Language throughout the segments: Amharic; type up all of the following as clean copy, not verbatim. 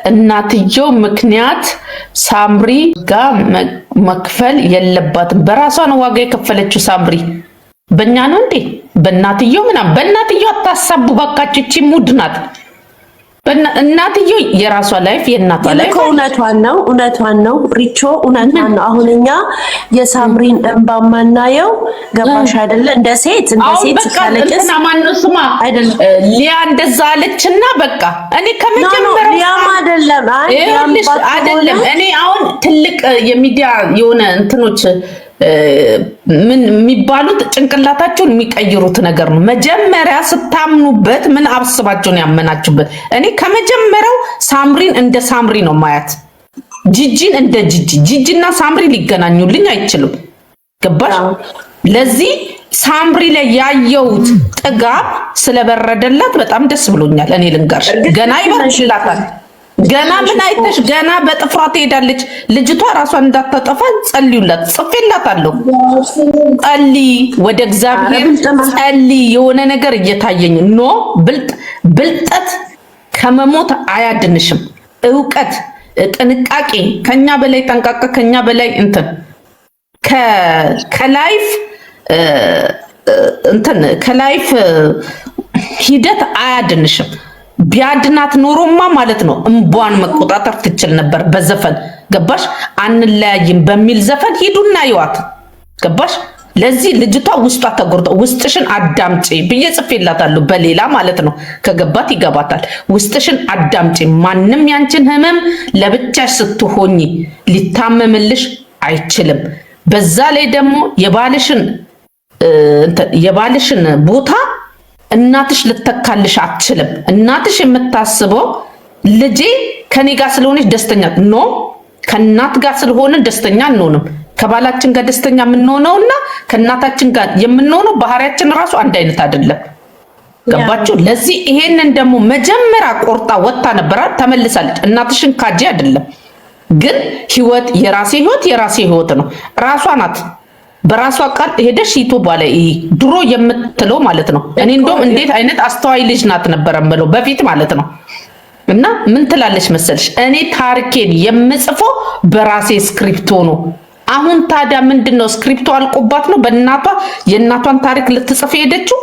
እናትየው ምክንያት ሳምሪ ጋር መክፈል የለባትም። በራሷ ነው ዋጋ የከፈለችው ሳምሪ። በእኛ ነው እንዴ? በእናትየው ምናምን በእናትየው አታሳቡ ባካችሁ። እቺ ሙድ ናት። እናትየው የራሷ ላይፍ የእናቷ ላይፍ እውነቷን ነው ሪቾ እውነቷን ነው። አሁን እኛ የሳምሪን እንባ ማናየው ገባሽ አይደለ? እንደ ሴት ስታለቅስ ማነው ስማ አይደለም ሊያ እንደዛ አለችና በቃ እኔ ከመጀመሪያው ሊያም አይደለም እኔ አሁን ትልቅ የሚዲያ የሆነ እንትኖች ምን የሚባሉት ጭንቅላታቸውን የሚቀይሩት ነገር ነው። መጀመሪያ ስታምኑበት ምን አብስባቸውን ያመናችሁበት። እኔ ከመጀመሪያው ሳምሪን እንደ ሳምሪ ነው ማያት፣ ጂጂን እንደ ጂጂና ሳምሪ ሊገናኙልኝ አይችሉም። ገባሽ? ለዚህ ሳምሪ ላይ ያየሁት ጥጋብ ስለበረደላት በጣም ደስ ብሎኛል። እኔ ልንገርሽ ገና ይበርድላታል። ገና ምን አይተሽ ገና በጥፍሯ ትሄዳለች ልጅቷ። ራሷን እንዳታጠፋ ጸልዩላት፣ ጽፌላታለሁ። ጸልይ፣ ወደ እግዚአብሔር ጸልይ። የሆነ ነገር እየታየኝ ኖ ብልጠት ከመሞት አያድንሽም። እውቀት፣ ጥንቃቄ ከኛ በላይ ጠንቃቃ፣ ከኛ በላይ እንትን ከላይፍ ሂደት አያድንሽም። ቢያድናት ኖሮማ ማለት ነው እንቧን መቆጣጠር ትችል ነበር በዘፈን። ገባሽ? አንለያይም በሚል ዘፈን ሂዱና ይዋት። ገባሽ? ለዚህ ልጅቷ ውስጧ ተጎርጦ ውስጥሽን አዳምጪ ብዬ ጽፌላታለሁ። በሌላ ማለት ነው ከገባት ይገባታል። ውስጥሽን አዳምጪ። ማንም ያንቺን ህመም ለብቻሽ ስትሆኚ ሊታመምልሽ አይችልም። በዛ ላይ ደግሞ የባልሽን ቦታ እናትሽ ልተካልሽ አትችልም። እናትሽ የምታስበው ልጄ ከኔ ጋር ስለሆነች ደስተኛ ነው። ከእናት ጋር ስለሆነ ደስተኛ አንሆንም። ከባላችን ጋር ደስተኛ የምንሆነውና ከእናታችን ጋር የምንሆነው ባህሪያችን ራሱ አንድ አይነት አይደለም። ገባችሁ? ለዚህ ይሄንን ደግሞ መጀመሪያ ቆርጣ ወጣ ነበር፣ ተመልሳለች። እናትሽን ካጂ አይደለም ግን የራሴ ህይወት ነው። ራሷ ናት በራሷ ቃል ሄደሽ ዩቲዩብ ላይ ድሮ የምትለው ማለት ነው። እኔ እንደውም እንዴት አይነት አስተዋይ ልጅ ናት ነበር የምለው በፊት ማለት ነው። እና ምን ትላለች መሰልሽ? እኔ ታሪኬን የምጽፈው በራሴ ስክሪፕቶ ነው። አሁን ታዲያ ምንድነው ስክሪፕቶ አልቆባት ነው በእናቷ የእናቷን ታሪክ ልትጽፍ ሄደችው።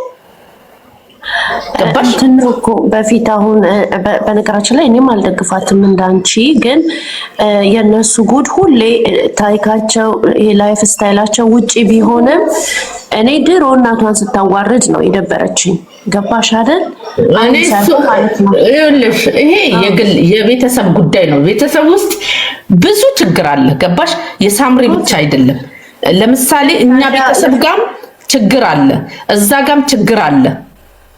ትንኮ በፊት አሁን በነገራችን ላይ እኔም አልደግፋትም እንዳንቺ፣ ግን የነሱ ጉድ ሁሌ ታሪካቸው ላይፍ ስታይላቸው ውጪ ቢሆንም እኔ ድሮ እናቷን ስታዋርድ ነው የደበረችኝ። ገባሽ አይደል? ይሄ የግል የቤተሰብ ጉዳይ ነው። ቤተሰብ ውስጥ ብዙ ችግር አለ። ገባሽ? የሳምሪ ብቻ አይደለም። ለምሳሌ እኛ ቤተሰብ ጋርም ችግር አለ፣ እዛ ጋርም ችግር አለ።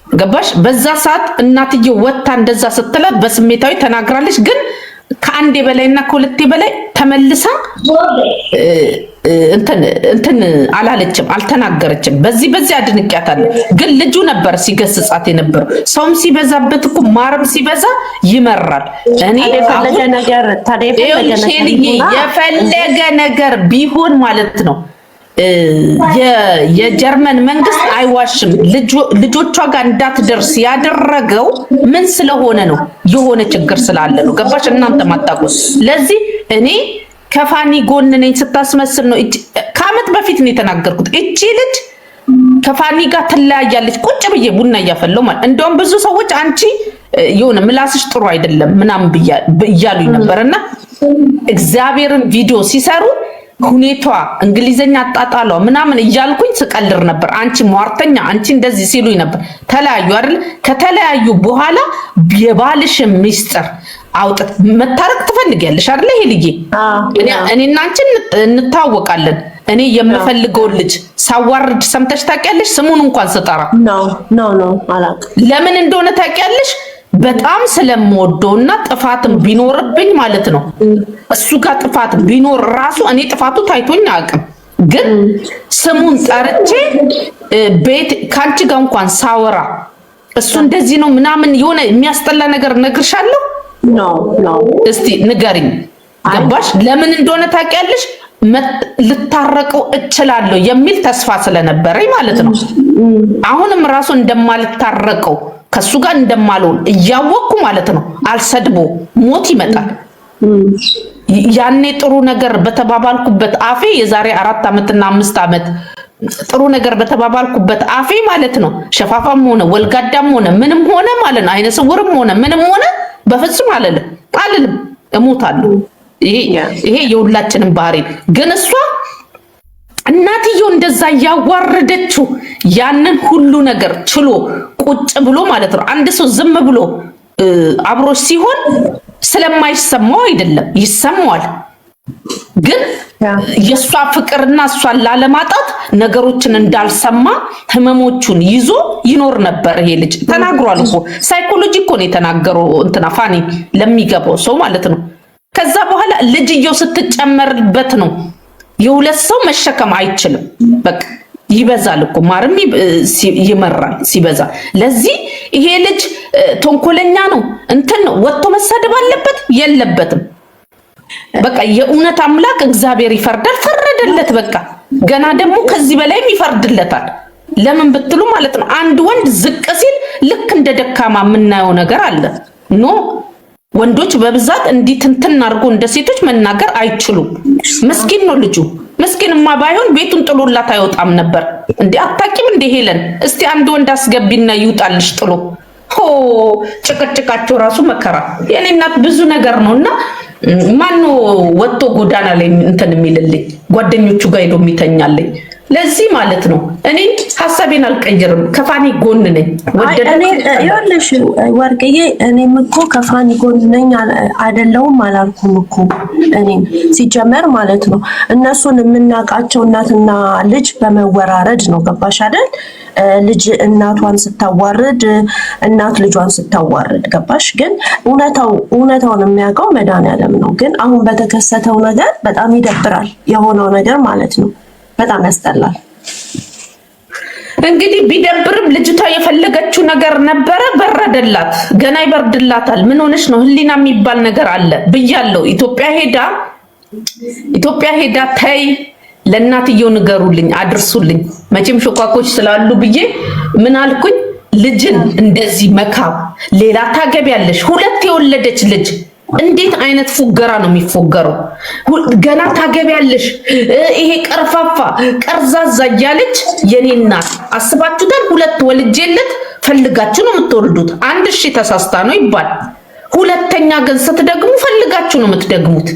ገባሽ? በዛ ሰዓት እናትየው ወጣ እንደዛ ስትላት በስሜታዊ ተናግራለች። ግን ከአንዴ በላይና ከሁለቴ በላይ ተመልሳ እንትን አላለችም፣ አልተናገረችም። በዚህ አድንቂያታለሁ። ግን ልጁ ነበር ሲገስጻት የነበረው። ሰውም ሲበዛበት እኮ ማርም ሲበዛ ይመራል። እኔ የፈለገ ነገር ቢሆን ማለት ነው የጀርመን መንግስት አይዋሽም። ልጆቿ ጋር እንዳትደርስ ያደረገው ምን ስለሆነ ነው? የሆነ ችግር ስላለ ነው። ገባሽ? እናንተ ማጣቁስ። ለዚህ እኔ ከፋኒ ጎን ነኝ ስታስመስል ነው። ከአመት በፊት ነው የተናገርኩት። እቺ ልጅ ከፋኒ ጋር ትለያያለች። ቁጭ ብዬ ቡና እያፈለው ማለት እንደውም ብዙ ሰዎች አንቺ የሆነ ምላስሽ ጥሩ አይደለም ምናምን እያሉኝ ነበርና እግዚአብሔርን ቪዲዮ ሲሰሩ ሁኔቷ እንግሊዘኛ አጣጣሏ ምናምን እያልኩኝ ስቀልር ነበር። አንቺ ሟርተኛ፣ አንቺ እንደዚህ ሲሉኝ ነበር። ተለያዩ አይደል? ከተለያዩ በኋላ የባልሽ ሚስጥር አውጥት መታረቅ ትፈልጊያለሽ አይደል? ይሄ ልጅ እኔና አንቺ እንታወቃለን። እኔ የምፈልገውን ልጅ ሳዋርድ ሰምተሽ ታውቂያለሽ? ስሙን እንኳን ስጠራ ኖ አላውቅም። ለምን እንደሆነ ታውቂያለሽ? በጣም ስለምወደውና ጥፋትም ቢኖርብኝ ማለት ነው እሱ ጋር ጥፋት ቢኖር ራሱ እኔ ጥፋቱ ታይቶኝ አያውቅም። ግን ስሙን ጠርቼ ቤት ካንቺ ጋር እንኳን ሳወራ እሱ እንደዚህ ነው ምናምን የሆነ የሚያስጠላ ነገር ነግርሻለሁ። ኖ እስቲ ንገሪኝ። ገባሽ? ለምን እንደሆነ ታውቂያለሽ? ልታረቀው እችላለሁ የሚል ተስፋ ስለነበረኝ ማለት ነው። አሁንም ራሱ እንደማልታረቀው ከሱ ጋር እንደማልሆን እያወቅኩ ማለት ነው አልሰድቦ ሞት ይመጣል። ያኔ ጥሩ ነገር በተባባልኩበት አፌ የዛሬ 4 ዓመትና 5 ዓመት ጥሩ ነገር በተባባልኩበት አፌ ማለት ነው ሸፋፋም ሆነ ወልጋዳም ሆነ ምንም ሆነ ማለት ነው አይነ ስውርም ሆነ ምንም ሆነ በፍጹም አልልም እሞታለሁ። ይሄ የሁላችንም ባህሪ ግን እሷ እናትየው እንደዛ ያዋረደችው ያንን ሁሉ ነገር ችሎ ቁጭ ብሎ ማለት ነው አንድ ሰው ዝም ብሎ አብሮሽ ሲሆን ስለማይሰማው አይደለም ይሰማዋል። ግን የሷ ፍቅርና እሷን ላለማጣት ነገሮችን እንዳልሰማ ህመሞቹን ይዞ ይኖር ነበር። ይሄ ልጅ ተናግሯል እኮ ሳይኮሎጂ እኮ ነው የተናገረው እንትና ፋኒ ለሚገባው ሰው ማለት ነው። ከዛ በኋላ ልጅየው ስትጨመርበት ነው የሁለት ሰው መሸከም አይችልም። በቃ ይበዛል እኮ ማርም ይመራል ሲበዛ። ለዚህ ይሄ ልጅ ተንኮለኛ ነው እንትን ነው ወጥቶ መሳደብ አለበት የለበትም። በቃ የእውነት አምላክ እግዚአብሔር ይፈርዳል፣ ፈረደለት። በቃ ገና ደግሞ ከዚህ በላይም ይፈርድለታል። ለምን ብትሉ ማለት ነው አንድ ወንድ ዝቅ ሲል ልክ እንደ ደካማ የምናየው ነገር አለ። ኖ ወንዶች በብዛት እንዲህ ትንትን አድርጎ እንደ ሴቶች መናገር አይችሉም። ምስኪን ነው ልጁ። ምስኪንማ ባይሆን ቤቱን ጥሎላት አይወጣም ነበር። እንዴ አታቂም እንደ ሄለን እስቲ አንድ ወንድ አስገቢና ይውጣልሽ ጥሎ። ጭቅጭቃቸው ራሱ መከራ። የኔ እናት ብዙ ነገር ነውና ማን ወጥቶ ጎዳና ላይ እንትን የሚልልኝ ጓደኞቹ ጋር ሄዶ የሚተኛልኝ? ለዚህ ማለት ነው እኔ ሐሳቤን አልቀይርም። ከፋኒ ጎን ነኝ። እኔ ይኸውልሽ ወርቅዬ እኔም እኮ ከፋኒ ጎን ነኝ አይደለሁም አላልኩም እኮ። እኔም ሲጀመር ማለት ነው እነሱን የምናውቃቸው እናትና ልጅ በመወራረድ ነው። ገባሽ አይደል? ልጅ እናቷን ስታዋርድ እናት ልጇን ስታዋርድ ገባሽ? ግን እውነታውን የሚያውቀው መድኃኒዓለም ነው። ግን አሁን በተከሰተው ነገር በጣም ይደብራል የሆነው ነገር ማለት ነው። በጣም ያስጠላል። እንግዲህ ቢደብርም ልጅቷ የፈለገችው ነገር ነበረ፣ በረደላት። ገና ይበርድላታል። ምን ሆነሽ ነው? ህሊና የሚባል ነገር አለ ብያለሁ። ኢትዮጵያ ሄዳ ተይ ለእናትየው ንገሩልኝ፣ አድርሱልኝ። መቼም ሾካኮች ስላሉ ብዬ ምን አልኩኝ? ልጅን እንደዚህ መካብ ሌላ ታገቢያለሽ። 2 የወለደች ልጅ እንዴት አይነት ፉገራ ነው የሚፎገረው? ገና ታገቢያለሽ ይሄ ቀርፋፋ ቀርዛዛ እያለች የኔ እናት አስባችሁታል? 2 ወልጄለት ፈልጋችሁ ነው የምትወልዱት። አንድ እሺ ተሳስታ ነው ይባል፣ ሁለተኛ ግን ስትደግሙ ፈልጋችሁ ነው የምትደግሙት።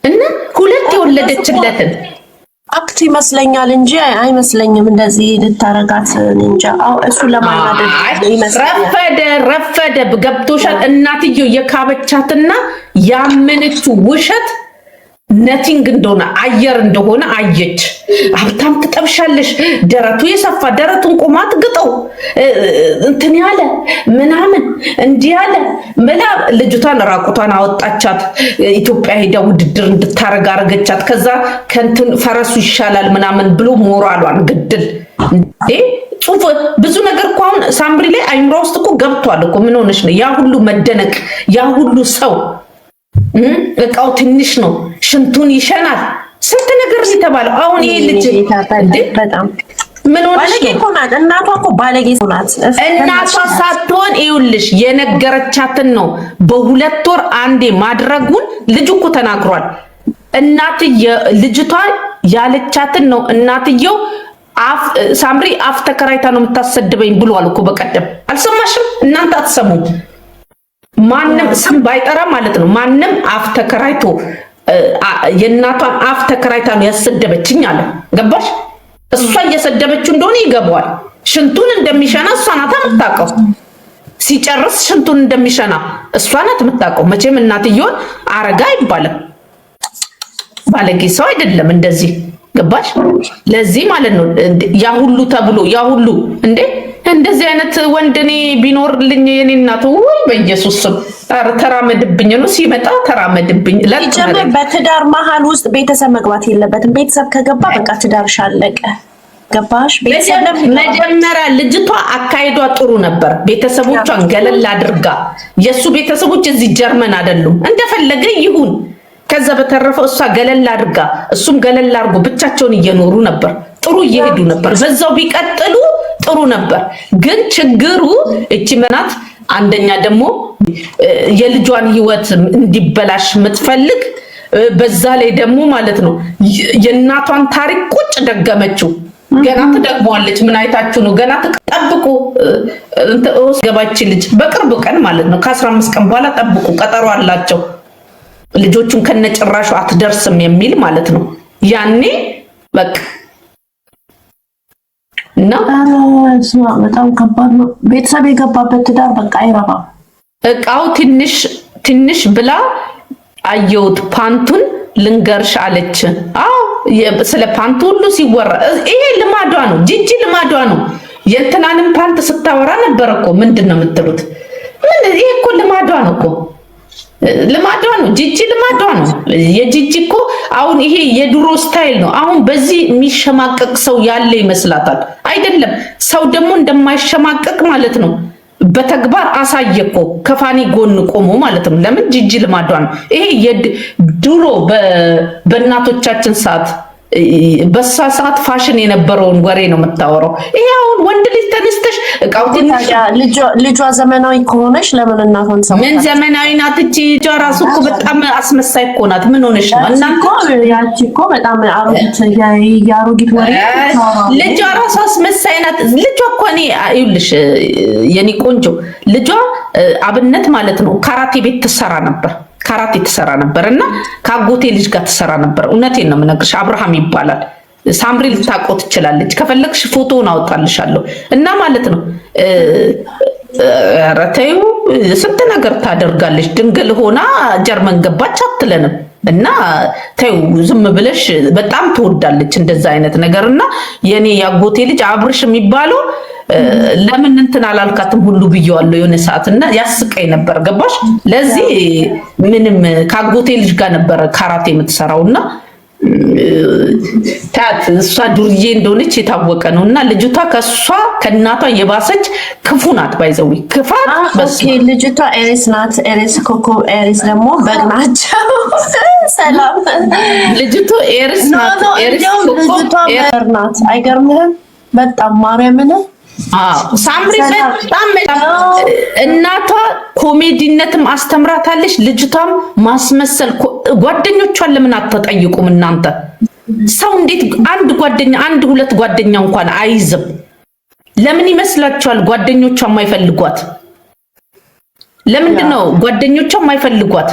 እና 2 የወለደችለትን አክት ይመስለኛል እንጂ አይመስለኝም እንደዚህ ልታረጋት እንጃ። እሱ ለማናደድ ይመስላል። ረፈደ ገብቶሻል። እናትየው የካበቻትና ያመነችው ውሸት ነቲንግ እንደሆነ አየር እንደሆነ አየች። ሀብታም ትጠብሻለሽ፣ ደረቱ የሰፋ ደረቱን ቁማት ግጠው እንትን ያለ ምናምን እንዲህ ያለ ብላ ልጅቷን ራቁቷን አወጣቻት። ኢትዮጵያ ሄዳ ውድድር እንድታረግ አረገቻት። ከዛ ከንትን ፈረሱ ይሻላል ምናምን ብሎ ሞራሏን ግድል ጽሁፍ ብዙ ነገር እኮ አሁን ሳምሪ ላይ አይምሮ ውስጥ እኮ ገብቷል እኮ። ምን ሆነሽ ነው? ያ ሁሉ መደነቅ፣ ያ ሁሉ ሰው እቃው ትንሽ ነው፣ ሽንቱን ይሸናል፣ ስንት ነገር የተባለው። አሁን ይሄ ልጅ በጣም ምን ሆነሽ ነው? እናቷ እኮ ባለጌ ናት። እናቷ ሳትሆን ይኸውልሽ የነገረቻትን ነው። በ2 ወር አንዴ ማድረጉን ልጁ እኮ ተናግሯል። ልጅቷ ያለቻትን ነው። እናትየው ሳምሪ አፍ ተከራይታ ነው የምታሰድበኝ ብሏል እኮ በቀደም። አልሰማሽም? እናንተ አትሰሙም። ማንም ስም ባይጠራ ማለት ነው። ማንም አፍ ተከራይቶ የእናቷን አፍ ተከራይታ ነው ያሰደበችኝ አለ። ገባሽ? እሷ እየሰደበችው እንደሆነ ይገባዋል። ሽንቱን እንደሚሸና እሷ ናት የምታውቀው። ሲጨርስ ሽንቱን እንደሚሸና እሷ ናት የምታውቀው። መቼም እናትየውን አረጋ አይባልም። ባለጌ ሰው አይደለም እንደዚህ። ገባሽ? ለዚህ ማለት ነው ያ ሁሉ ተብሎ ያ ሁሉ እንዴ እንደዚህ አይነት ወንድ እኔ ቢኖርልኝ የኔ እናቱ ወይ በኢየሱስ ስም ተራመድብኝ ነው ሲመጣ ተራመድብኝ። ለምን በትዳር መሃል ውስጥ ቤተሰብ መግባት የለበትም። ቤተሰብ ከገባ በቃ ትዳርሽ አለቀ። ገባሽ? መጀመሪያ ልጅቷ አካሄዷ ጥሩ ነበር። ቤተሰቦቿን ገለል አድርጋ የሱ ቤተሰቦች እዚህ ጀርመን አይደሉም፣ እንደፈለገ ይሁን። ከዛ በተረፈው እሷ ገለል አድርጋ እሱም ገለል አድርጎ ብቻቸውን እየኖሩ ነበር። ጥሩ እየሄዱ ነበር። በዛው ቢቀጥሉ ጥሩ ነበር። ግን ችግሩ እቺ መናት አንደኛ ደግሞ የልጇን ህይወት እንዲበላሽ የምትፈልግ በዛ ላይ ደግሞ ማለት ነው የእናቷን ታሪክ ቁጭ ደገመችው። ገና ትደግመዋለች። ምን አይታችሁ ነው? ገና ተጠብቁ ገባች ልጅ በቅርብ ቀን ማለት ነው ከ15 ቀን በኋላ ጠብቁ፣ ቀጠሮ አላቸው ልጆቹን ከነጭራሹ አትደርስም የሚል ማለት ነው። ያኔ በቃ እና በጣም ከባድ ነው። ቤተሰብ የገባበት ትዳር በቃ አይረባም። እቃው ትንሽ ብላ አየሁት። ፓንቱን ልንገርሽ አለች። አዎ ስለ ፓንቱ ሁሉ ሲወራ ይሄ ልማዷ ነው። ጂጂ ልማዷ ነው። የእንትናንም ፓንት ስታወራ ነበር እኮ ምንድን ነው የምትሉት? ይሄ እኮ ልማዷ ነው እኮ ልማዷ ነው። ጂጂ ልማዷ ነው። የጂጂ እኮ አሁን ይሄ የድሮ ስታይል ነው። አሁን በዚህ የሚሸማቀቅ ሰው ያለ ይመስላታል። አይደለም። ሰው ደግሞ እንደማይሸማቀቅ ማለት ነው በተግባር አሳየኮ ከፋኒ ጎን ቆሞ ማለት ነው። ለምን ጂጂ ልማዷ ነው። ይሄ ድሮ በእናቶቻችን ሰዓት በሳ ሰዓት ፋሽን የነበረውን ወሬ ነው የምታወራው። ይሄ አሁን ወንድ ልጅ ተነስተሽ እቃው ትንሽ ልጇ ዘመናዊ ከሆነች ለምን እናቷን ሰው ምን ዘመናዊ ናት? እቺ ልጇ ራሱ እኮ በጣም አስመሳይ እኮ ናት። ምን ሆነሽ ነው? እናንተ ያቺ እኮ በጣም አሮጊት ያሮጊት ወሬ ልጇ ራሱ አስመሳይ ናት። ልጇ እኮ እኔ ይኸውልሽ የኔ ቆንጆ ልጇ አብነት ማለት ነው ካራቴ ቤት ትሰራ ነበር። ካራቴ ትሰራ ነበር እና ከአጎቴ ልጅ ጋር ትሰራ ነበር። እውነቴን ነው የምነግርሽ። አብርሃም ይባላል። ሳምሪ ልታውቀው ትችላለች። ከፈለግሽ ፎቶውን አወጣልሻለሁ። እና ማለት ነው ኧረ ተይው ስንት ነገር ታደርጋለች። ድንግል ሆና ጀርመን ገባች አትለንም። እና ተይው ዝም ብለሽ በጣም ትወዳለች እንደዛ አይነት ነገር። እና የኔ ያጎቴ ልጅ አብርሽ የሚባለው ለምን እንትን አላልካትም ሁሉ ብየዋለሁ የሆነ ሰዓት እና ያስቀኝ ነበር። ገባሽ? ለዚህ ምንም ካጎቴ ልጅ ጋር ነበር ካራቴ የምትሰራውና ታት እሷ ዱርዬ እንደሆነች የታወቀ ነው። እና ልጅቷ ከሷ ከእናቷ የባሰች ክፉ ናት። ባይዘዊ ክፋት ኦኬ። ልጅቷ ኤሪስ ናት። ኤሪስ ኮኮ ኤሪስ ደግሞ በግ ናቸው። ሰላም ልጅቷ ኤሪስ ናት። ኤሪስ ኮኮ ኤሪስ ናት። አይገርምህም? በጣም ማርያምን ሳምሪ በጣም እናቷ ኮሜዲነትም አስተምራታለች። ልጅቷም ማስመሰል ጓደኞቿን ለምን አትጠይቁም እናንተ? ሰው እንዴት አንድ ሁለት ጓደኛ እንኳን አይዝም? ለምን ይመስላችኋል ጓደኞቿ የማይፈልጓት? ለምንድን ነው ጓደኞቿ የማይፈልጓት?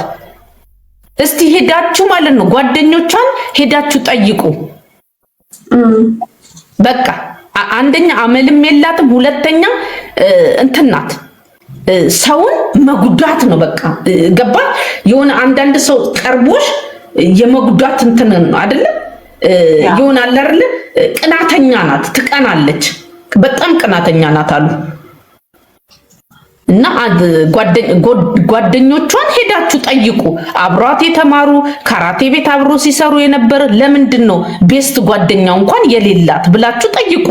እስቲ ሄዳችሁ ማለት ነው ጓደኞቿን ሄዳችሁ ጠይቁ። በቃ አንደኛ አመልም የላትም፣ ሁለተኛ እንትን ናት። ሰውን መጉዳት ነው በቃ ገባ። የሆነ አንዳንድ ሰው ቀርቦሽ የመጉዳት እንትን ነው አይደለ? የሆነ አለ አይደለ? ቅናተኛ ናት፣ ትቀናለች። በጣም ቅናተኛ ናት አሉ። እና ጓደኞቿን ሄዳችሁ ጠይቁ። አብሯት የተማሩ ካራቴ ቤት አብሮ ሲሰሩ የነበረ ለምንድን ነው ቤስት ጓደኛው እንኳን የሌላት ብላችሁ ጠይቁ።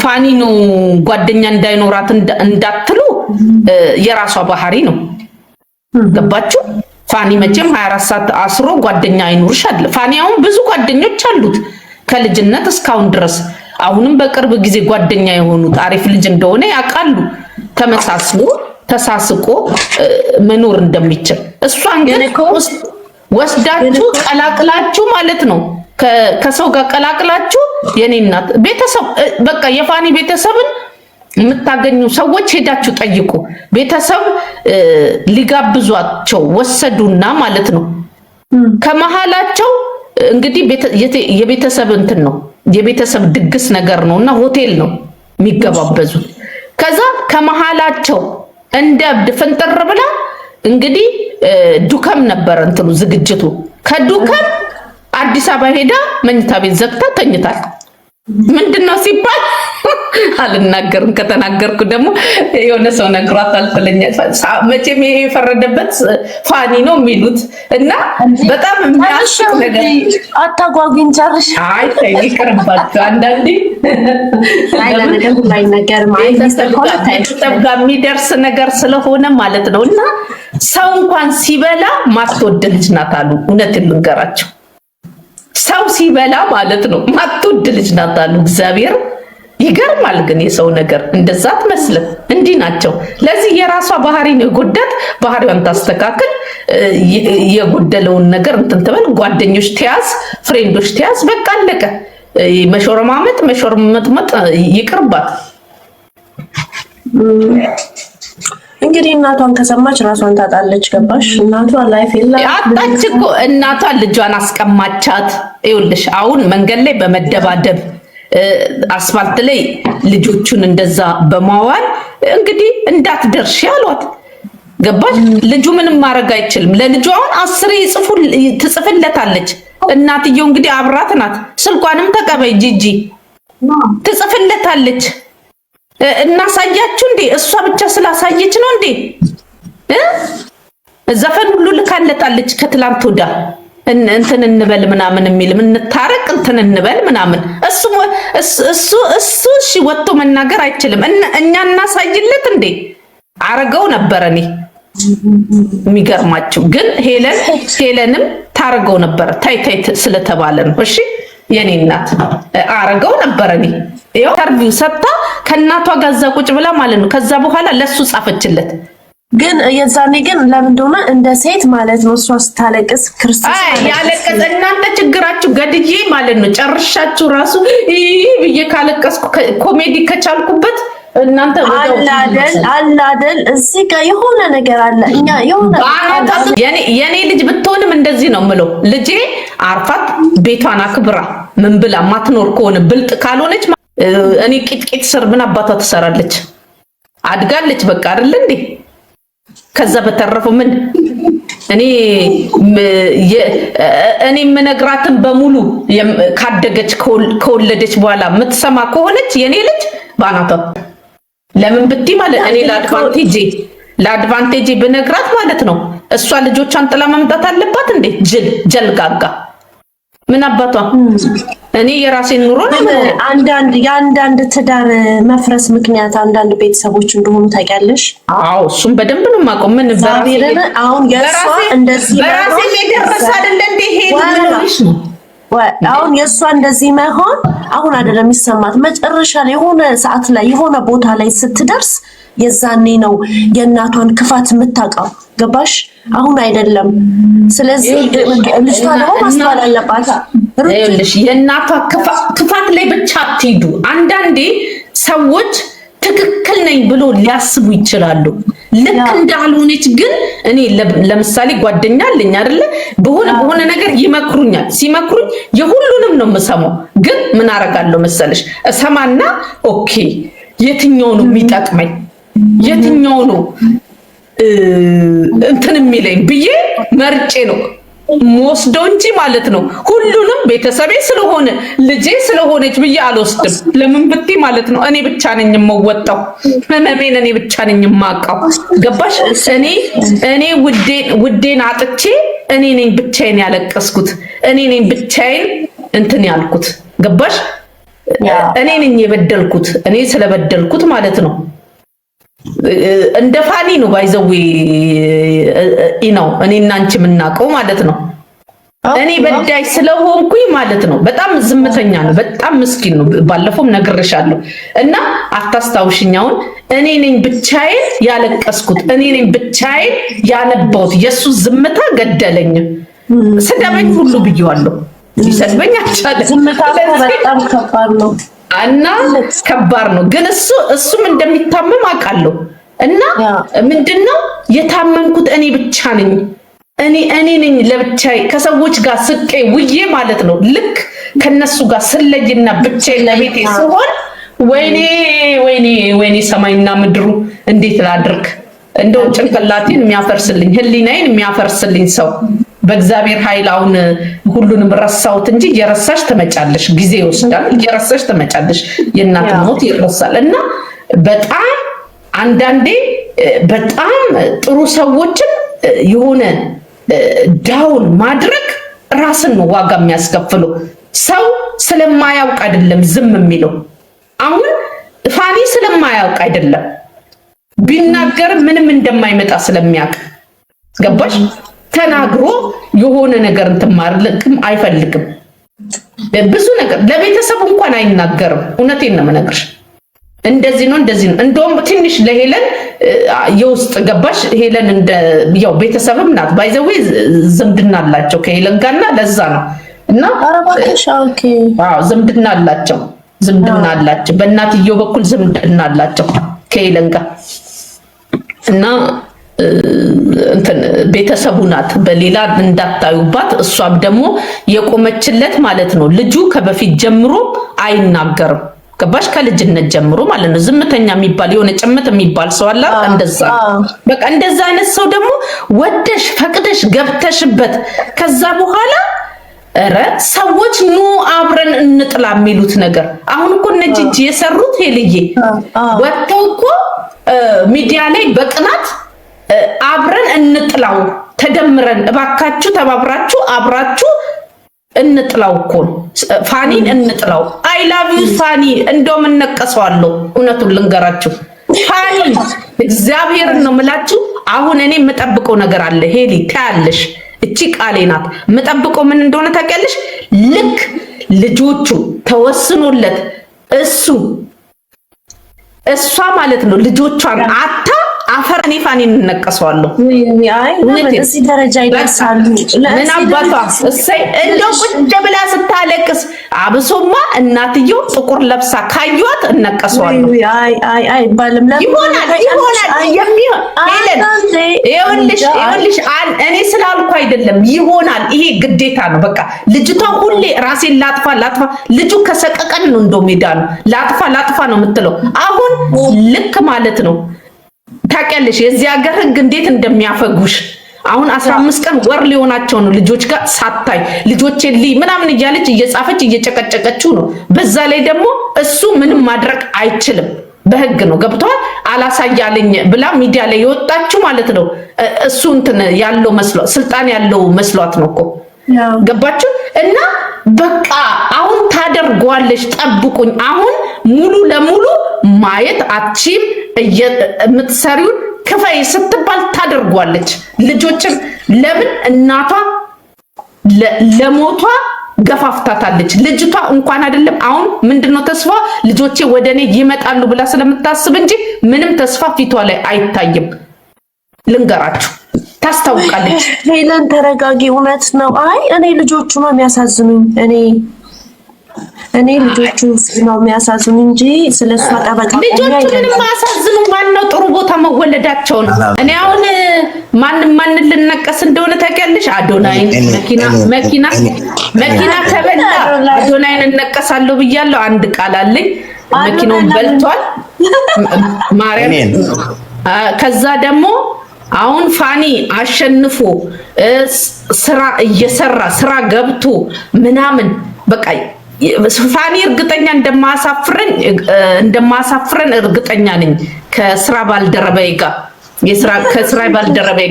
ፋኒ ነው ጓደኛ እንዳይኖራት እንዳትሉ፣ የራሷ ባህሪ ነው። ገባችሁ? ፋኒ መቼም 24 ሰዓት አስሮ ጓደኛ አይኖርሽ አለ። ፋኒ አሁን ብዙ ጓደኞች አሉት ከልጅነት እስካሁን ድረስ። አሁንም በቅርብ ጊዜ ጓደኛ የሆኑት አሪፍ ልጅ እንደሆነ ያውቃሉ። ተመሳስሎ ተሳስቆ መኖር እንደሚችል እሷን ግን ወስዳችሁ ቀላቅላችሁ ማለት ነው ከሰው ጋር ቀላቅላችሁ የኔ እናት ቤተሰብ በቃ የፋኒ ቤተሰብን የምታገኙ ሰዎች ሄዳችሁ ጠይቁ። ቤተሰብ ሊጋብዟቸው ወሰዱና ማለት ነው ከመሃላቸው እንግዲህ የቤተሰብ እንትን ነው የቤተሰብ ድግስ ነገር ነውና ሆቴል ነው የሚገባበዙት። ከዛ ከመሃላቸው እንደ እብድ ፍንጥር ብላ እንግዲህ ዱከም ነበር እንትኑ ዝግጅቱ። ከዱከም አዲስ አበባ ሄዳ መኝታ ቤት ዘግታ ተኝታል። ምንድነው ሲባል አልናገርም፣ ከተናገርኩ ደግሞ የሆነ ሰው ነግሯታል ትለኛል። መቼም ይሄ የፈረደበት ፋኒ ነው የሚሉት እና በጣም የሚያስቅ ነገር አታጓጉኝ ጨርሽ። አይ ተይ ይቅርባችሁ። አንዳንዴ ቤተሰብ ጋር የሚደርስ ነገር ስለሆነ ማለት ነው። እና ሰው እንኳን ሲበላ ማትወድ ልጅ ናት አሉ። እውነትን ልንገራቸው፣ ሰው ሲበላ ማለት ነው ማትወድ ልጅ ናት አሉ። እግዚአብሔር ይገርማል። ግን የሰው ነገር እንደዛ አትመስልም። እንዲህ ናቸው። ለዚህ የራሷ ባህሪ ነው የጎዳት። ባህሪዋን ታስተካክል። የጎደለውን ነገር እንትን ትበል። ጓደኞች ተያዝ፣ ፍሬንዶች ተያዝ። በቃ አለቀ። መሾርመጥመጥ ይቅርባት። እንግዲህ እናቷን ከሰማች ራሷን ታጣለች። ገባሽ? እናቷ ላይፍ አጣች እኮ እናቷን ልጇን አስቀማቻት። ይኸውልሽ አሁን መንገድ ላይ በመደባደብ አስፋልት ላይ ልጆቹን እንደዛ በማዋል እንግዲህ እንዳትደርሺ አሏት። ገባሽ? ልጁ ምንም ማድረግ አይችልም። ለልጁ አሁን 10 ትጽፍለታለች። እናትየው እንግዲህ አብራት ናት። ስልኳንም ተቀበይ ጂጂ ትጽፍለታለች። እናሳያችሁ እንዴ? እሷ ብቻ ስላሳየች ነው እንዴ? ዘፈን ሁሉ ልካለታለች ከትላንት ወዳ እንትን እንበል ምናምን የሚል እንታረቅ እንትን እንበል ምናምን። እሱ እሺ ወጥቶ መናገር አይችልም። እኛ እናሳይለት እንዴ? አረገው ነበር። እኔ የሚገርማችሁ ግን ሄለንም ታረገው ነበር። ታይ ስለተባለ ነው። እሺ የኔ እናት አረገው ነበር። እኔ ይኸው ኢንተርቪው ሰጥታ ከእናቷ ጋር እዛ ቁጭ ብላ ማለት ነው። ከዛ በኋላ ለሱ ጻፈችለት። ግን የዛኔ ግን ለምን እንደሆነ እንደ ሴት ማለት ነው እሷ ስታለቅስ ክርስቶስ ያለቀሰ እናንተ ችግራችሁ ገድዬ ማለት ነው ጨርሻችሁ ራሱ ብዬ ካለቀስኩ ኮሜዲ ከቻልኩበት እናንተ አላደል እዚህ ጋር የሆነ ነገር አለ። እኛ የሆነ የኔ ልጅ ብትሆንም እንደዚህ ነው ምለው። ልጄ አርፋት ቤቷን አክብራ ምን ብላ ማትኖር ከሆነ ብልጥ ካልሆነች እኔ ቂጥቂጥ ስር ምን አባቷ ትሰራለች? አድጋለች በቃ አይደል እንዴ? ከዛ በተረፈው ምን እኔ የምነግራትን በሙሉ ካደገች ከወለደች በኋላ የምትሰማ ከሆነች የኔ ልጅ ባናቷ ለምን ብትይ ማለት እኔ ለአድቫንቴጅ ብነግራት ማለት ነው እሷ ልጆቿን ጥላ መምጣት አለባት እንዴ? ጀልጋጋ ምን አባቷ እኔ የራሴን ኑሮ ነው። የአንዳንድ ትዳር መፍረስ ምክንያት አንዳንድ ቤተሰቦች እንደሆኑ ታውቂያለሽ? አዎ እሱም በደንብ ነው የማውቀው። ምን አሁን የእሷ እንደዚህ በራሴ የደረሰ አይደለ እንዴ? አሁን የእሷ እንደዚህ መሆን አሁን አይደለም የሚሰማት፣ መጨረሻ ላይ የሆነ ሰዓት ላይ የሆነ ቦታ ላይ ስትደርስ የዛኔ ነው የእናቷን ክፋት የምታውቀው። ገባሽ? አሁን አይደለም። ስለዚህ ልጅቷ ደግሞ ማስተዋል አለባት። ይኸውልሽ የእናቷ ክፋት ላይ ብቻ አትሂዱ። አንዳንዴ ሰዎች ትክክል ነኝ ብሎ ሊያስቡ ይችላሉ። ልክ እንዳልሆነች ግን እኔ ለምሳሌ ጓደኛ አለኝ አይደለ? በሆነ ነገር ይመክሩኛል። ሲመክሩኝ የሁሉንም ነው የምሰማው። ግን ምን አደርጋለሁ መሰለሽ? እሰማና ኦኬ የትኛው ነው የሚጠቅመኝ የትኛው ነው እንትን የሚለኝ ብዬ መርጬ ነው ሞስዶ እንጂ ማለት ነው። ሁሉንም ቤተሰቤ ስለሆነ ልጄ ስለሆነች ብዬ አልወስድም። ለምን ብትይ ማለት ነው እኔ ብቻ ነኝ የምወጣው ህመሜን እኔ ብቻ ነኝ የማውቀው። ገባሽ? እኔ ውዴን አጥቼ እኔ ነኝ ብቻዬን ያለቀስኩት፣ እኔ ነኝ ብቻዬን እንትን ያልኩት። ገባሽ? እኔ ነኝ የበደልኩት። እኔ ስለበደልኩት ማለት ነው እንደ ፋኒ ነው ባይዘው ነው እኔና አንቺ የምናውቀው ማለት ነው። እኔ በዳይ ስለሆንኩኝ ማለት ነው። በጣም ዝምተኛ ነው፣ በጣም ምስኪን ነው። ባለፈውም ነግሬሻለሁ እና አታስታውሽኛውን። እኔ ነኝ ብቻዬን ያለቀስኩት፣ እኔ ነኝ ብቻዬን ያነባሁት። የሱ ዝምታ ገደለኝ። ስደበኝ ሁሉ ብየዋለሁ። ሊሰድበኝ አልቻለም። ዝምታ በጣም ከባድ ነው እና ከባድ ነው። ግን እሱም እንደሚታመም አውቃለሁ። እና ምንድነው የታመምኩት እኔ ብቻ ነኝ። እኔ ነኝ ለብቻዬ ከሰዎች ጋር ስቄ ውዬ ማለት ነው። ልክ ከነሱ ጋር ስለይና ብቻዬን ለቤቴ ስሆን ወይኔ ሰማይና ምድሩ እንዴት ላድርግ? እንደው ጭንቅላቴን የሚያፈርስልኝ ህሊናዬን የሚያፈርስልኝ ሰው በእግዚአብሔር ኃይል አሁን ሁሉንም ረሳሁት እንጂ እየረሳሽ ትመጫለሽ። ጊዜ ይወስዳል። እየረሳሽ ትመጫለሽ። የእናት ሞት ይረሳል። እና በጣም አንዳንዴ በጣም ጥሩ ሰዎችን የሆነ ዳውን ማድረግ ራስን ነው ዋጋ የሚያስከፍለው። ሰው ስለማያውቅ አይደለም ዝም የሚለው። አሁን ፋኒ ስለማያውቅ አይደለም፣ ቢናገር ምንም እንደማይመጣ ስለሚያውቅ ገባሽ? ተናግሮ የሆነ ነገር እንትን ማድረግም አይፈልግም። ብዙ ነገር ለቤተሰቡ እንኳን አይናገርም። እውነቴን ነው የምነግርሽ። እንደዚህ ነው እንደውም ትንሽ ለሄለን የውስጥ ገባሽ ሄለን እንደ ያው ቤተሰብም ናት ባይዘዌ ዝምድና አላቸው ከሄለን ጋርና ለዛ ነው እና አረባከሽ ኦኬ ዝምድና አላቸው በእናትየው በኩል ዝምድና አላቸው ከሄለን ጋር እና እንትን ቤተሰቡ ናት በሌላ እንዳታዩባት እሷም ደግሞ የቆመችለት ማለት ነው ልጁ ከበፊት ጀምሮ አይናገርም ገባሽ ከልጅነት ጀምሮ ማለት ነው ዝምተኛ የሚባል የሆነ ጭምት የሚባል ሰው አለ እንደዛ በቃ እንደዛ አይነት ሰው ደግሞ ወደሽ ፈቅደሽ ገብተሽበት ከዛ በኋላ ሰዎች ኑ አብረን እንጥላ የሚሉት ነገር አሁን እኮ ነጅጅ የሰሩት ሄልዬ ወጥተው እኮ ሚዲያ ላይ በቅናት አብረን እንጥላው ተደምረን እባካችሁ ተባብራችሁ አብራችሁ እንጥላው እኮ ፋኒን እንጥላው አይ ላቭ ዩ ፋኒ እንደውም እንነቀሰዋለሁ እውነቱን ልንገራችሁ ፋኒ እግዚአብሔርን ነው የምላችሁ አሁን እኔ የምጠብቀው ነገር አለ ሄሊ ታያለሽ እቺ ቃሌ ናት የምጠብቀው ምን እንደሆነ ታውቂያለሽ ልክ ልጆቹ ተወስኖለት እሷ ማለት ነው ልጆቿን አታ አፈርኔ ፋኒን እንነቀሰዋለሁ እዚህ ደረጃ ይደርሳሉ ምን አባቷ እሰይ እንደው ቁጭ ብላ ስታለቅስ አብሶማ እናትየው ጥቁር ለብሳ ካዩት እንነቀሰዋለሁ አይ ባለም ይሆናል ይኸውልሽ እኔ ስላልኩ አይደለም ይሆናል ይሄ ግዴታ ነው በቃ ልጅቷ ሁሌ ራሴን ላጥፋ ልጁ ከሰቀቀን ነው እንደው ሜዳ ነው ላጥፋ ነው የምትለው አሁን ልክ ማለት ነው ታውቂያለሽ የዚህ ሀገር ህግ እንዴት እንደሚያፈጉሽ አሁን 15 ቀን ወር ሊሆናቸው ነው ልጆች ጋር ሳታይ ልጆቼን ምናምን እያለች እየጻፈች እየጨቀጨቀችው ነው በዛ ላይ ደግሞ እሱ ምንም ማድረግ አይችልም በህግ ነው ገብቷል አላሳያለኝ ብላ ሚዲያ ላይ የወጣችው ማለት ነው እሱ እንትን ያለው መስሏት ስልጣን ያለው መስሏት ነው እኮ ገባችሁ እና በቃ አሁን ታደርጓለሽ ጠብቁኝ አሁን ሙሉ ለሙሉ ማየት አትችም የምትሰሪውን ክፈይ ስትባል ታደርጓለች ልጆችን ለምን እናቷ ለሞቷ ገፋፍታታለች ልጅቷ እንኳን አይደለም አሁን ምንድነው ተስፋ ልጆቼ ወደኔ ይመጣሉ ብላ ስለምታስብ እንጂ ምንም ተስፋ ፊቷ ላይ አይታይም ልንገራችሁ ታስታውቃለች ሄለን ተረጋጊ እውነት ነው አይ እኔ ልጆቹ ነው የሚያሳዝኑኝ እኔ ልጆቹ ነው የሚያሳዝኑ እንጂ ስለሷ ጠበቃ ልጆቹ ምንም ማሳዝኑ ማነው ጥሩ ቦታ መወለዳቸው ነው እኔ አሁን ማን ልነቀስ እንደሆነ ታውቂያለሽ አዶናይን መኪና ከበላ አዶናይን እንነቀሳለሁ ብያለሁ አንድ ቃል አለኝ መኪናውን በልቷል ማርያም ከዛ ደግሞ አሁን ፋኒ አሸንፎ ስራ እየሰራ ስራ ገብቶ ምናምን በቃ ፋኒ እርግጠኛ እንደማሳፍረን እርግጠኛ ነኝ ከስራ ባልደረባዬ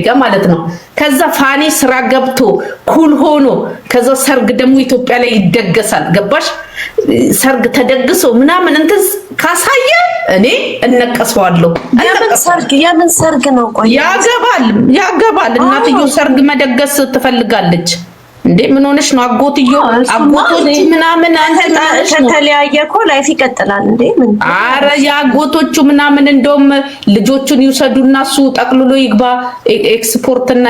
ጋር ማለት ነው ከዛ ፋኒ ስራ ገብቶ ኩል ሆኖ ከዛ ሰርግ ደግሞ ኢትዮጵያ ላይ ይደገሳል ገባሽ ሰርግ ተደግሶ ምናምን እንትን ካሳየ እኔ እነቀሰዋለሁ ያምን ሰርግ ነው ቆይ ያገባል እናትየው ሰርግ መደገስ ትፈልጋለች እንዴ ምን ሆነሽ ነው አጎቶቹ ምናምን አንተ ከተለያየ እኮ ላይፍ ይቀጥላል እንዴ ምን አረ ያጎቶቹ ምናምን እንደውም ልጆቹን ይውሰዱና እሱ ጠቅልሎ ይግባ ኤክስፖርት እና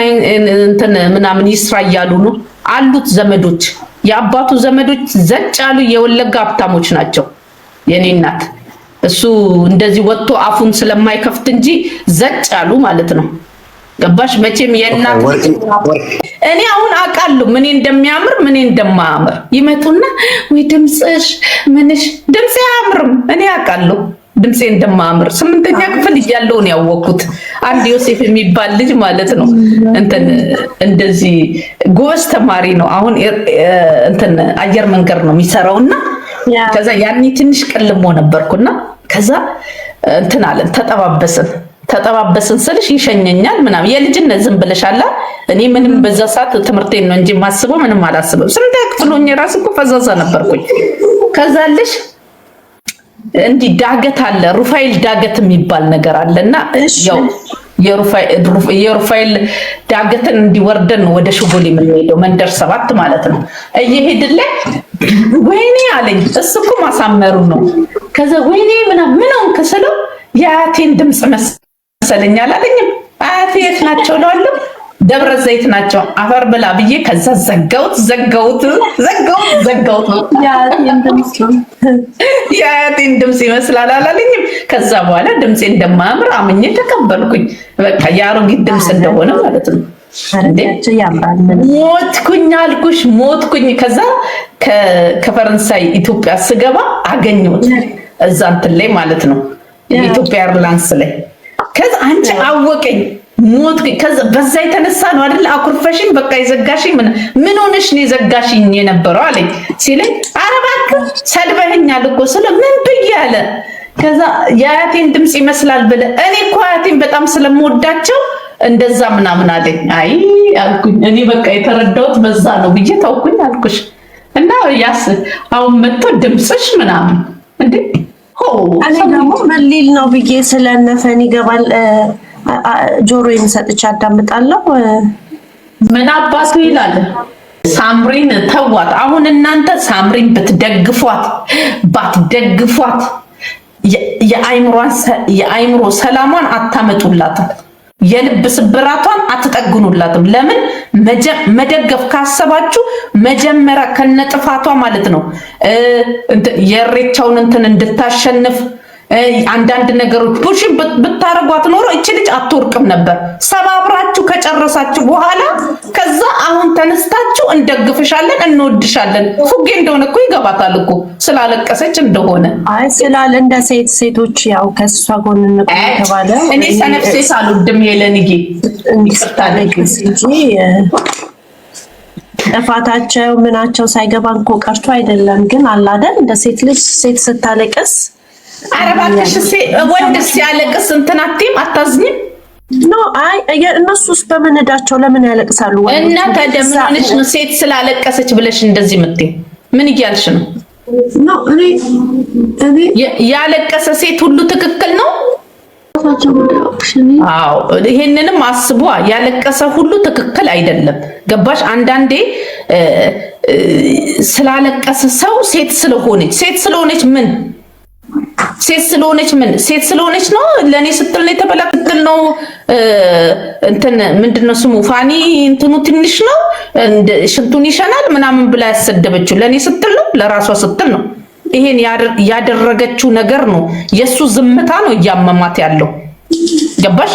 እንትን ምናምን ይስራ እያሉ ነው አሉት ዘመዶች የአባቱ ዘመዶች ዘጭ ያሉ የወለጋ ሀብታሞች ናቸው የኔ እናት እሱ እንደዚህ ወጥቶ አፉን ስለማይከፍት እንጂ ዘጭ ያሉ ማለት ነው ገባሽ መቼም የእናት እኔ አሁን አውቃለሁ ምን እንደሚያምር ምን እንደማያምር ይመጡና ወይ ድምጽሽ ምንሽ ድምጽ ያምርም እኔ አውቃለሁ ድምጽ እንደማያምር 8ኛ ክፍል እያለሁ ነው ያወቅኩት አንድ ዮሴፍ የሚባል ልጅ ማለት ነው እንትን እንደዚህ ጎበዝ ተማሪ ነው አሁን እንትን አየር መንገድ ነው የሚሰራውና ከዛ ያኔ ትንሽ ቀልሞ ነበርኩና ከዛ እንትን አለን ተጠባበስን ስልሽ ይሸኘኛል ምናምን የልጅነት ዝም ብለሻላ እኔ ምንም በዛ ሰዓት ትምርቴን ነው እንጂ ማስበው ምንም አላስበው ስንት ያክፍሎኝ ራስ እኮ ፈዛዛ ነበርኩኝ ከዛልሽ እንዲ ዳገት አለ ሩፋኤል ዳገት የሚባል ነገር አለና ያው የሩፋኤል ዳገትን እንዲወርደን ወደ ሹጎሊ የምንሄደው መንደር 7 ማለት ነው እየሄድን ወይኔ አለኝ። እሱ እኮ ማሳመሩ ነው። ከዛ ወይኔ ምን ሆንክ ስለው የአያቴን ድምፅ መሰለኝ አላለኝም። አያቴ የት ናቸው እለዋለሁ። ደብረ ዘይት ናቸው። አፈር ብላ ብዬ ከዛ ዘጋሁት። የአያቴን ድምፅ ይመስላል አላለኝም። ከዛ በኋላ ድምፄ እንደማያምር አምኜ ተቀበልኩኝ። በቃ የአሮጊት ድምፅ እንደሆነ ማለት ነው። ሞትኩኝ አልኩሽ ሞትኩኝ። ከዛ ከፈረንሳይ ኢትዮጵያ ስገባ አገኘሁት እዛ እንትን ላይ ማለት ነው የኢትዮጵያ ኤርላይንስ ላይ። ከዛ አንቺ አወቀኝ ሞትኩኝ። ከዛ በዛ የተነሳ ነው አይደል አኩርፈሽኝ በቃ የዘጋሽኝ ምን ሆነሽ ነው የዘጋሽኝ የነበረው አለኝ ሲለኝ ኧረ እባክህ ሰድበኸኛል እኮ ስለ ምን ብያለ። ከዛ የአያቴን ድምፅ ይመስላል ብለህ እኔ እኮ አያቴን በጣም ስለምወዳቸው እንደዛ ምናምን አለኝ። አይ አልኩኝ እኔ በቃ የተረዳሁት በዛ ነው ብዬ ታውኩኝ አልኩሽ። እና ያስ አሁን መጥቶ ድምፅሽ ምናምን እንዴ እኔ ደግሞ መሊል ነው ብዬ ስለነፈን ይገባል ጆሮዬን ሰጥቼ አዳምጣለሁ። ምን አባቱ ይላል። ሳምሪን ተዋት። አሁን እናንተ ሳምሪን ባትደግፏት የአይምሮ ሰላሟን አታመጡላትም። የልብ ስብራቷን አትጠግኑላትም። ለምን መደገፍ ካሰባችሁ መጀመሪያ ከነጥፋቷ ማለት ነው የሬቻውን እንትን እንድታሸንፍ አንዳንድ ነገሮች ፑሽን ብታረጓት ኖሮ እቺ ልጅ አትወርቅም ነበር። ሰባብራችሁ ከጨረሳችሁ በኋላ ከዛ አሁን ተነስታችሁ እንደግፍሻለን እንወድሻለን። ፉጌ እንደሆነ እኮ ይገባታል እኮ ስላለቀሰች እንደሆነ። አይ ስላለ እንደ ሴቶች ያው ከሷ ጎን እንቆም ተባለ። እኔ ሰነፍ ሴት አልወድም የለንጌ እንዲስታለቅስ እንጂ ጥፋታቸው ምናቸው ሳይገባን እኮ ቀርቶ አይደለም። ግን አላደን እንደ ሴት ልጅ ሴት ስታለቅስ አረባክሽ ወንድ ሲያለቅስ እንትን አትይም አታዝኝም? ኖ አይ እነሱስ በመነዳቸው ለምን ያለቅሳሉ? እና ተደምነሽ ነው ሴት ስላለቀሰች ብለሽ እንደዚህ የምትይ ምን እያልሽ ነው? ኖ እኔ ያለቀሰ ሴት ሁሉ ትክክል ነው? አዎ ይሄንንም አስቧ። ያለቀሰ ሁሉ ትክክል አይደለም። ገባሽ? አንዳንዴ ስላለቀሰ ሰው ሴት ስለሆነች ምን ሴት ስለሆነች ነው ለኔ ስትል ነው የተበላክትል ነው እንትን ምንድነው ስሙ ፋኒ እንትኑ ትንሽ ነው ሽንቱን ይሸናል ምናምን ብላ ያሰደበችው ለኔ ስትል ነው ለራሷ ስትል ነው። ይሄን ያደረገችው ነገር ነው የሱ ዝምታ ነው እያመማት ያለው። ገባሽ?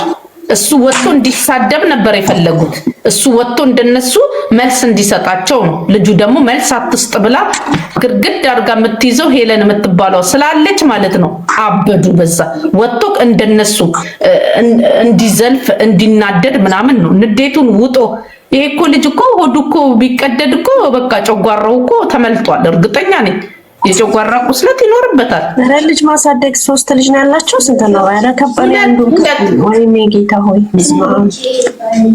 እሱ ወጥቶ እንዲሳደብ ነበር የፈለጉት። እሱ ወጥቶ እንደነሱ መልስ እንዲሰጣቸው ነው። ልጁ ደግሞ መልስ አትስጥ ብላ ግርግድ አድርጋ የምትይዘው ሄለን የምትባለው ስላለች ማለት ነው። አበዱ በዛ ወጥቶ እንደነሱ እንዲዘልፍ እንዲናደድ ምናምን ነው ንዴቱን ውጦ። ይሄ እኮ ልጅ እኮ ሆዱ እኮ ቢቀደድ እኮ በቃ ጨጓራው እኮ ተመልጧል። እርግጠኛ ነኝ የጨጓራ ቁስለት ይኖርበታል። ልጅ ማሳደግ 3 ልጅ ነው ያላቸው። ስንት ነው? ኧረ ከባድ ነው። ወይኔ ጌታ ሆይ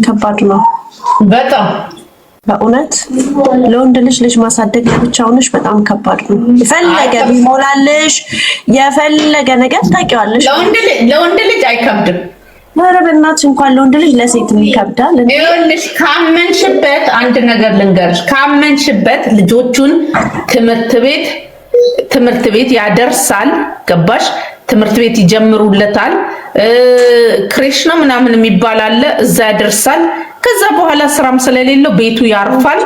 ከባድ ነው በጣም በእውነት። ለወንድ ልጅ ማሳደግ ብቻውንሽ በጣም ከባድ ነው። የፈለገ ቢሞላልሽ የፈለገ ነገር ታውቂዋለሽ። ለወንድ ልጅ አይከብድም። ኧረ በእናትሽ እንኳን ለወንድ ልጅ ለሴት ይከብዳል። ይኸውልሽ ካመንሽበት አንድ ነገር ልንገርሽ። ካመንሽበት ልጆቹን ትምህርት ቤት ያደርሳል። ገባሽ? ትምህርት ቤት ይጀምሩለታል። ክሬሽ ነው ምናምን የሚባል አለ እዛ ያደርሳል። ከዛ በኋላ ስራም ስለሌለው ቤቱ ያርፋል።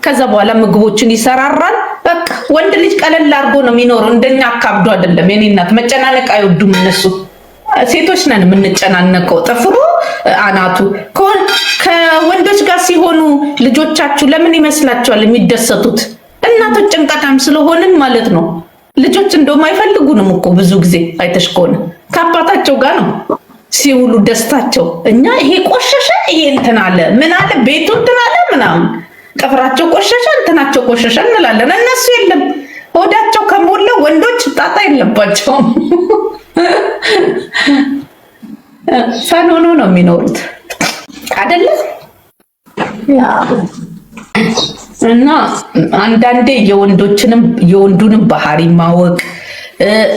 ከዛ በኋላ ምግቦችን ይሰራራል። በቃ ወንድ ልጅ ቀለል አድርጎ ነው የሚኖረው። እንደኛ አካብዶ አይደለም። የኔ እናት መጨናነቅ አይወዱም እነሱ። ሴቶች ነን የምንጨናነቀው። ጥፍሩ አናቱ ከወንዶች ጋር ሲሆኑ ልጆቻችሁ ለምን ይመስላችኋል የሚደሰቱት? እናቶች ጭንቀታም ስለሆንን ማለት ነው። ልጆች እንደውም አይፈልጉንም እኮ ብዙ ጊዜ አይተሽ ከሆነ ከአባታቸው ጋር ነው ሲውሉ ደስታቸው። እኛ ይሄ ቆሸሸ፣ ይሄ እንትን አለ፣ ምን አለ፣ ቤቱ እንትን አለ ምናምን፣ ጥፍራቸው ቆሸሸ፣ እንትናቸው ቆሸሸ እንላለን። እነሱ የለም ሆዳቸው ከሞላ ወንዶች ጣጣ የለባቸውም። ፈን ሆኖ ነው የሚኖሩት አይደለም? እና አንዳንዴ የወንዱንም ባህሪ ማወቅ።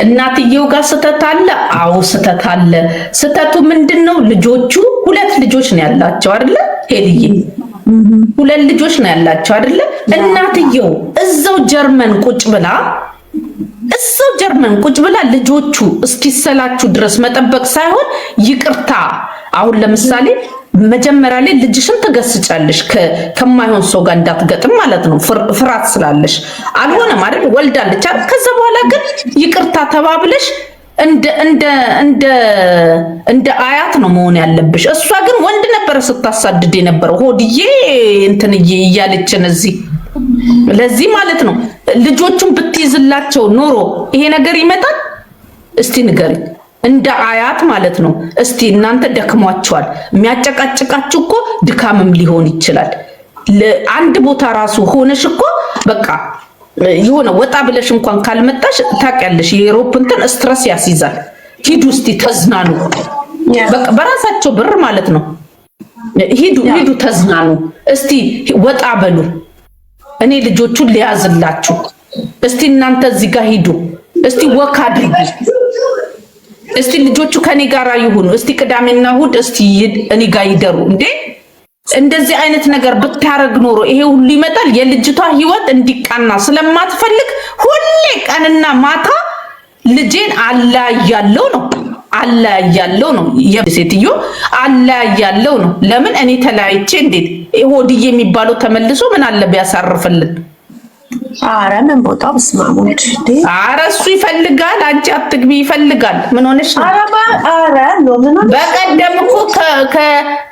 እናትየው ጋር ስተት አለ። አዎ ስተት አለ። ስተቱ ምንድነው? ልጆቹ 2 ልጆች ነው ያላቸው አይደለ? ሄልዬ 2 ልጆች ነው ያላቸው አይደለ? እናትየው እዛው ጀርመን ቁጭ ብላ ልጆቹ እስኪሰላችሁ ድረስ መጠበቅ ሳይሆን ይቅርታ። አሁን ለምሳሌ መጀመሪያ ላይ ልጅሽን ትገስጫለሽ ከማይሆን ሰው ጋር እንዳትገጥም ማለት ነው፣ ፍርሃት ስላለሽ አልሆነም አይደል? ወልዳለች አይደል? ከዛ በኋላ ግን ይቅርታ ተባብለሽ እንደ አያት ነው መሆን ያለብሽ። እሷ ግን ወንድ ነበረ ስታሳድድ የነበረው ሆድዬ እንትንዬ እያለችን እዚህ ለዚህ ማለት ነው። ልጆቹን ብትይዝላቸው ኖሮ ይሄ ነገር ይመጣል? እስቲ ንገሪኝ። እንደ አያት ማለት ነው። እስቲ እናንተ ደክሟቸዋል። የሚያጨቃጭቃችሁ እኮ ድካምም ሊሆን ይችላል። አንድ ቦታ ራሱ ሆነሽ እኮ በቃ የሆነ ወጣ ብለሽ እንኳን ካልመጣሽ ታውቂያለሽ፣ የአውሮፕ እንትን ስትረስ ያስይዛል። ሂዱ እስቲ ተዝናኑ፣ በቃ በራሳቸው ብር ማለት ነው። ሂዱ ተዝናኑ፣ እስቲ ወጣ በሉ። እኔ ልጆቹን ሊያዝላችሁ፣ እስቲ እናንተ እዚህ ጋር ሂዱ፣ እስቲ ወክ አድርጉ፣ እስቲ ልጆቹ ከኔ ጋር ይሁኑ፣ እስቲ ቅዳሜና እሑድ እስቲ እኔ ጋር ይደሩ። እንዴ እንደዚህ አይነት ነገር ብታረግ ኖሮ ይሄ ሁሉ ይመጣል። የልጅቷ ህይወት እንዲቃና ስለማትፈልግ ሁሌ ቀንና ማታ ልጄን አላያለው ነው የሴትዮ አላያለው ነው። ለምን እኔ ተለያይቼ እንዴት ሆድዬ የሚባለው ተመልሶ ምን አለ ቢያሳርፍልን? አረ ምን ቦታ በስማሙት አረ እሱ ይፈልጋል፣ አንቺ አትግቢ ይፈልጋል። ምን ሆነሽ ነው? አረ ነው ምን ሆነሽ? በቀደም እኮ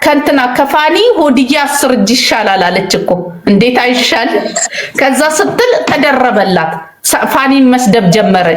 ከእንትና ከፋኒ ሆድዬ 10 እጅ ይሻላል አለች እኮ። እንዴት አይሻል? ከዛ ስትል ተደረበላት። ፋኒን መስደብ ጀመረ።